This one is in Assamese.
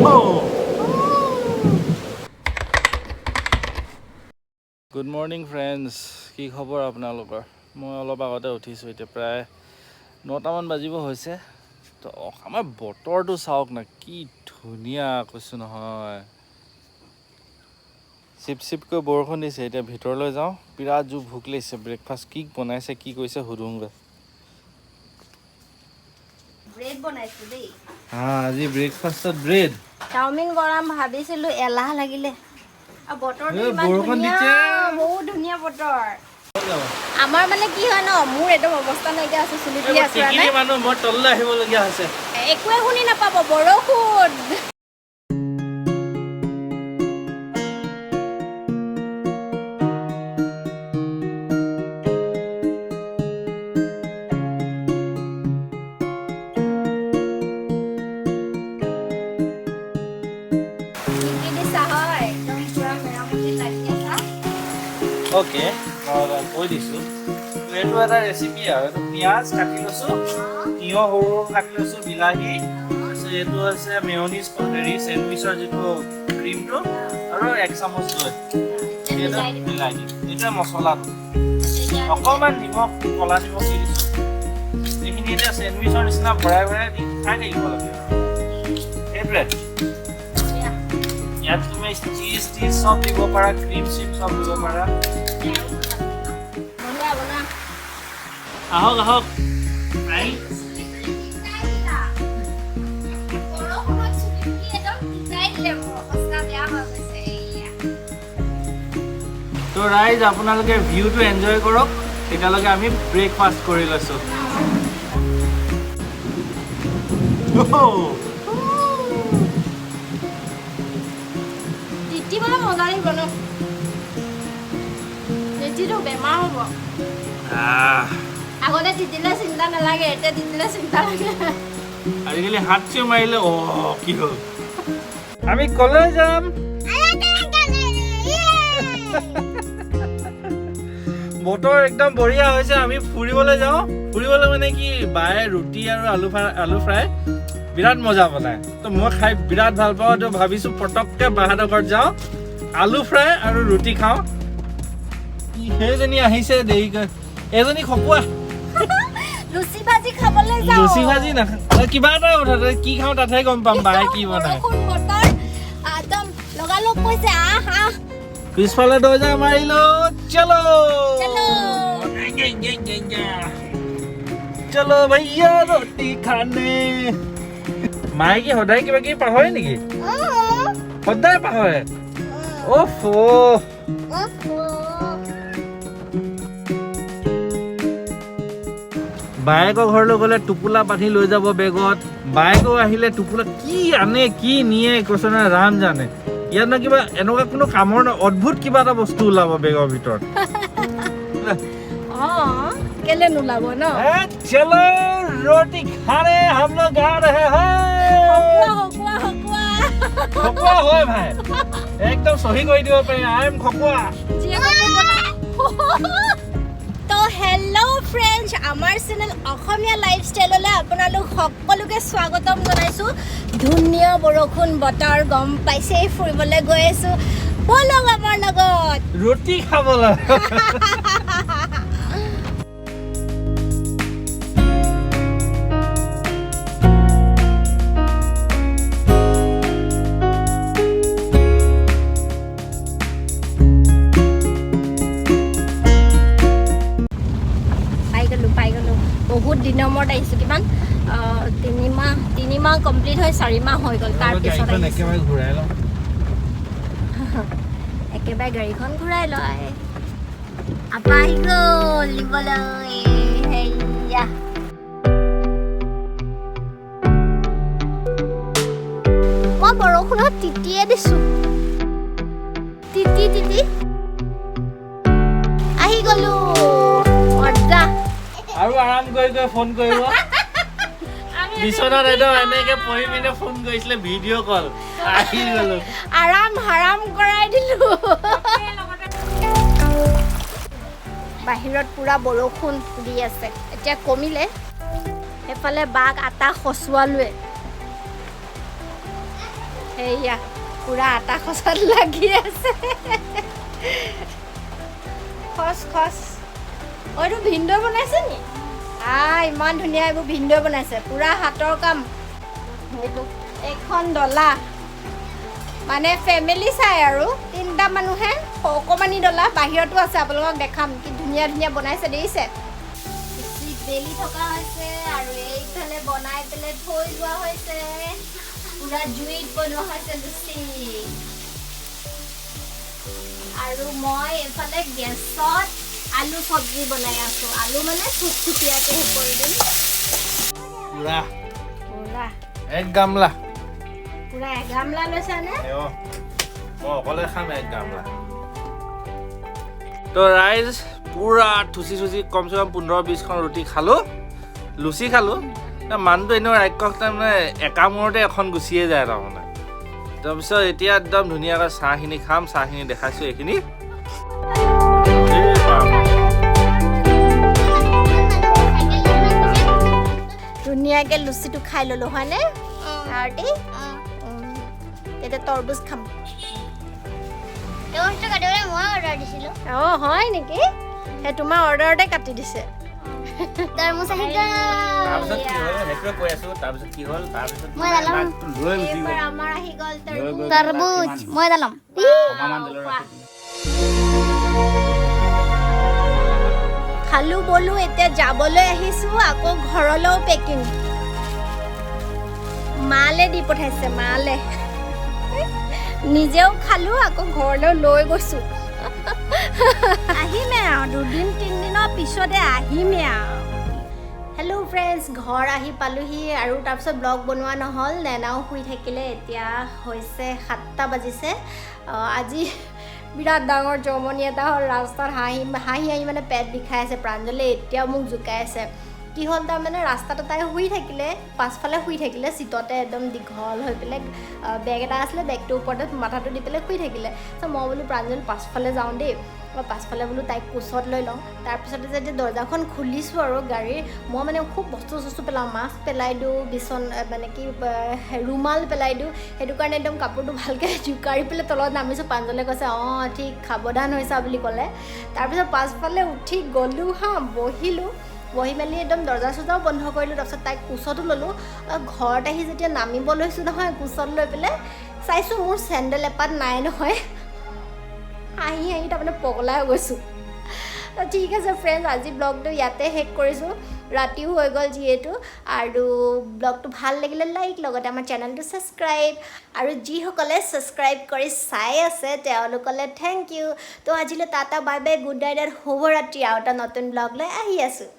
Good morning friends. কি খবৰ আপোনালোকৰ? মই অলপ আগতে উঠিছো এতিয়া প্ৰায় 9টা মান বাজিব হৈছে। তো আমাৰ বতৰটো চাওক না কি ধুনীয়া কৈছো নহয়। চিপকৈ বৰষুণ দিছে এতিয়া ভিতৰলৈ যাওঁ। বিৰাট জু ভোক লাগিছে। ব্ৰেকফাষ্ট কি বনাইছে কি কৈছে হুদুংগে। ব্ৰেড বনাইছো দেই। আজি ব্ৰেকফাষ্টত ব্ৰেড। চাওমিন বনাম ভাবিছিলো এলাহ লাগিলে। আৰু বতৰটো ইমান বৰষুণ ধুনীয়া, দিছে। বহুত ধুনীয়া বতৰ। আমাৰ মানে কি হয় ন, মোৰ একদম অৱস্থা নাইকিয়া আছে চুলি তুলি আছে নাই মানুহ মই তললৈ আহিবলগীয়া হৈছে। একোৱে শুনি নাপাব বৰষুণ। ওকে কৈ দিছোঁ এইটো এটা ৰেচিপি আৰু এইটো পিঁয়াজ কাটি লৈছোঁ, তিয়ঁহ সৰু সৰু কাটি লৈছোঁ, বিলাহী, তাৰপিছত এইটো হৈছে মেয়নিজ হেৰি চেণ্ডউইচৰ যিটো ক্ৰীমটো আৰু 1 চামুচ দৈ, এইটো বিলাহী, এইটোৱে মছলাটো, অকণমান নিমখ ক'লা নিমখ দি দিছোঁ। এইখিনি এতিয়া চেণ্ডউইচৰ নিচিনা ভৰাই ভৰাই দি খাই থাকিব লাগে সেইটোৱে। ইয়াত তুমি চীজ চব দিব পাৰা, ক্ৰীম চিম চব দিব পাৰা। আহক আহক তো ৰাইজ আপোনালোকে ভিউটো এনজয় কৰক। তেতিয়ালৈকে আমি ব্ৰেকফাষ্ট কৰি লৈছোঁ। মজা লাগিব ন, বেমাৰ হ'ব। আগতে তিতিলে চিন্তা নালাগে, এতিয়া তিতিলে চিন্তা লাগে। আজিকালি হাত চিও মাৰিলে কি হ'ল। আমি কলৈ যাম? বতৰ একদম বঢ়িয়া হৈছে। আমি ফুৰিবলৈ যাওঁ। ফুৰিবলৈ মানে কি, বায়ে ৰুটি আৰু আলু ফ্ৰাই বিৰাট মজা বনায়। তো মই খাই বিৰাট ভাল পাওঁ। তো ভাবিছোঁ পটককৈ বাহঁতৰ ঘৰত যাওঁ, আলু ফ্ৰাই আৰু ৰুটি খাওঁ। সেইজনী আহিছে দেৰিকৈ, এজনী খকুৱা লুচি ভাজি খাবলৈ যাওঁ। লুচি ভাজি নাখাওঁ, কিবা এটা কথা কি খাওঁ তাতহে গম পাম বায়ে কি বনায়। একদম লগালগ কৈছে আহ আহ। পিছফালে দৰ্জা মাৰিলো, চলো চলো ভैया ৰুটি খানে। মায়ে কি সদায় কিবা কিবি পাহৰে নেকি? সদায় পাহৰে। বায়েকৰ ঘৰলৈ গ'লে টোপোলা বান্ধি লৈ যাব বেগত। বায়েকো আহিলে টোপোলা কি আনে কি নিয়ে কৈছে নহয় ৰাম জানে। ইয়াত না কিবা এনেকুৱা কোনো কামৰ অদ্ভুত কিবা এটা বস্তু ওলাব বেগৰ ভিতৰত। কেলে নোলাব ন? চলো ৰুটি খানে हम लोग जा रहे हैं। খকুৱা হয় ভাই, একদম সহি কৰি দিব পাৰি। আই এম খকুৱা। তো হেল্ল' ফ্ৰেণ্ডছ, আমাৰ চেনেল অসমীয়া লাইফষ্টাইললৈ আপোনালোক সকলোকে স্বাগতম জনাইছোঁ। ধুনীয়া বৰষুণ বতৰ, গম পাইছেই, ফুৰিবলৈ গৈ আছোঁ। ব'লক আমাৰ লগত ৰুটি খাবলৈ। পাই গ'লোঁ। বহুত দিনৰ মূৰত আহিছোঁ। কিমান 3 মাহ কমপ্লিট হৈ 4 মাহ হৈ গ'ল। তাৰপিছত একেবাৰে গাড়ীখন ঘূৰাই লয়। আপা আহি গ'ল নিবলৈ। সেয়া মই বৰষুণত তিতিয়ে দিছোঁ। তিতি আহি গ'লো। মজা। আৰু আৰাম কৰি ফোন কৰিব। বিচনাত একদম এনেকে পঢ়ি পিনে ফোন কৰিছিলে, ভিডিঅ' কল। আহি গ'লো, আৰাম হাৰাম কৰাই দিলো। বাহিৰত পুৰা বৰষুণ দি আছে, এতিয়া কমিলে। সেইফালে বাঘ আটা খচুৱালোৱে। সেয়া পুৰা আটা খচাত লাগি আছে খচ খচ এইটো ভিন্দই বনাইছে নি ইমান ধুনীয়া এইবোৰ ভিন্দই বনাইছে পুৰা হাতৰ কাম এইটো এখন ডলা মানে ফেমিলি চাই আৰু 3টা মানুহে অকমানি ডলা বাহিৰতো আছে আপোনালোকক দেখাম কি ধুনীয়া ধুনীয়া বনাইছে দেখিছে বেলি থকা হৈছে আৰু এইফালে বনাই পেলাই থৈ যোৱা হৈছে পুৰা জুইত বনোৱা হৈছে লুচি আৰু মই এইফালে গেছত আলু চব্জি বনাই আছো আলু মানে থুপথুপীয়াকে কৰি দিম পুৰা পুৰা এক গামলা পুৰা এগামলা লৈছা নে অকলে খাম এক গামলা তো ৰাইজ পুৰা থুচি থুচি কমচে কম 15-20খন ৰুটি খালো লুচি খালো মানুহটো এনেও ৰাক্ষস তাৰমানে একামূৰতে এখন গুচিয়ে যায় তাৰমানে তাৰপিছত এতিয়া একদম ধুনীয়াকৈ চাহখিনি খাম চাহখিনি দেখাইছোঁ এইখিনি ধুনীয়াকৈ লুচিটো খাই ল'লোঁ হয়নে আৰতি এতিয়া তৰবুজ খাম হয় নেকি সেই তোমাৰ অৰ্ডাৰতে কাটি দিছে খালো বলো এতিয়া যাবলৈ আহিছো আকৌ ঘৰলৈও পেকিং মালে দি পঠাইছে মালে নিজেও খালো আকৌ ঘৰলৈ লৈ গৈছো আহিমে আৰু 2-3 দিনৰ পিছতে আহিমে আৰু হেল্ল' ফ্ৰেণ্ডছ ঘৰ আহি পালোহি আৰু তাৰপিছত ব্লগ বনোৱা নহ'ল নেনাও শুই থাকিলে এতিয়া হৈছে 7টা বাজিছে আজি বিৰাট ডাঙৰ জমনি এটা হ'ল ৰাস্তাত হাঁহি হাঁহি মানে পেট বিষাই আছে প্ৰাঞ্জলে এতিয়াও মোক জোকাই আছে কি হ'ল তাৰমানে ৰাস্তাটো তাই শুই থাকিলে পাছফালে শুই থাকিলে চিটতে একদম দীঘল হৈ পেলাই বেগ এটা আছিলে বেগটোৰ ওপৰতে মাথাটো দি পেলাই শুই থাকিলে ত' মই বোলো প্ৰাঞ্জল পাছফালে যাওঁ দেই মই পাছফালে বোলো তাইক কোচত লৈ লওঁ তাৰপিছতে যেতিয়া দৰ্জাখন খুলিছোঁ আৰু গাড়ীৰ মই মানে খুব বস্তু পেলাওঁ মাছ পেলাই দিওঁ বিচন মানে কি ৰুমাল পেলাই দিওঁ সেইটো কাৰণে একদম কাপোৰটো ভালকৈ জোকাৰি পেলাই তলত নামিছোঁ প্ৰাঞ্জলে কৈছে অঁ ঠিক সাৱধান হৈছা বুলি ক'লে তাৰপিছত পাছফালে উঠি গ'লোঁ বহিলোঁ বহি মেলি একদম দৰ্জা চৰ্জাও বন্ধ কৰিলোঁ তাৰপিছত তাইক কোচতো ল'লোঁ ঘৰত আহি যেতিয়া নামিব লৈছোঁ নহয় কোচত লৈ পেলাই চাইছোঁ মোৰ চেণ্ডেল এপাত নাই নহয় হাঁহি তাৰমানে পগলা হৈ গৈছোঁ ঠিক আছে ফ্ৰেণ্ডছ আজি ব্লগটো ইয়াতে শেষ কৰিছোঁ ৰাতিও হৈ গ'ল যিহেতু আৰু ব্লগটো ভাল লাগিলে লাইক লগতে আমাৰ চেনেলটো ছাবস্ক্ৰাইব আৰু যিসকলে ছাবস্ক্ৰাইব কৰি চাই আছে তেওঁলোকলৈ থেংক ইউ তো আজিলৈ tata bye bye good night আৰু শুভৰাত্ৰি আৰু এটা নতুন ব্লগ লৈ আহি আছোঁ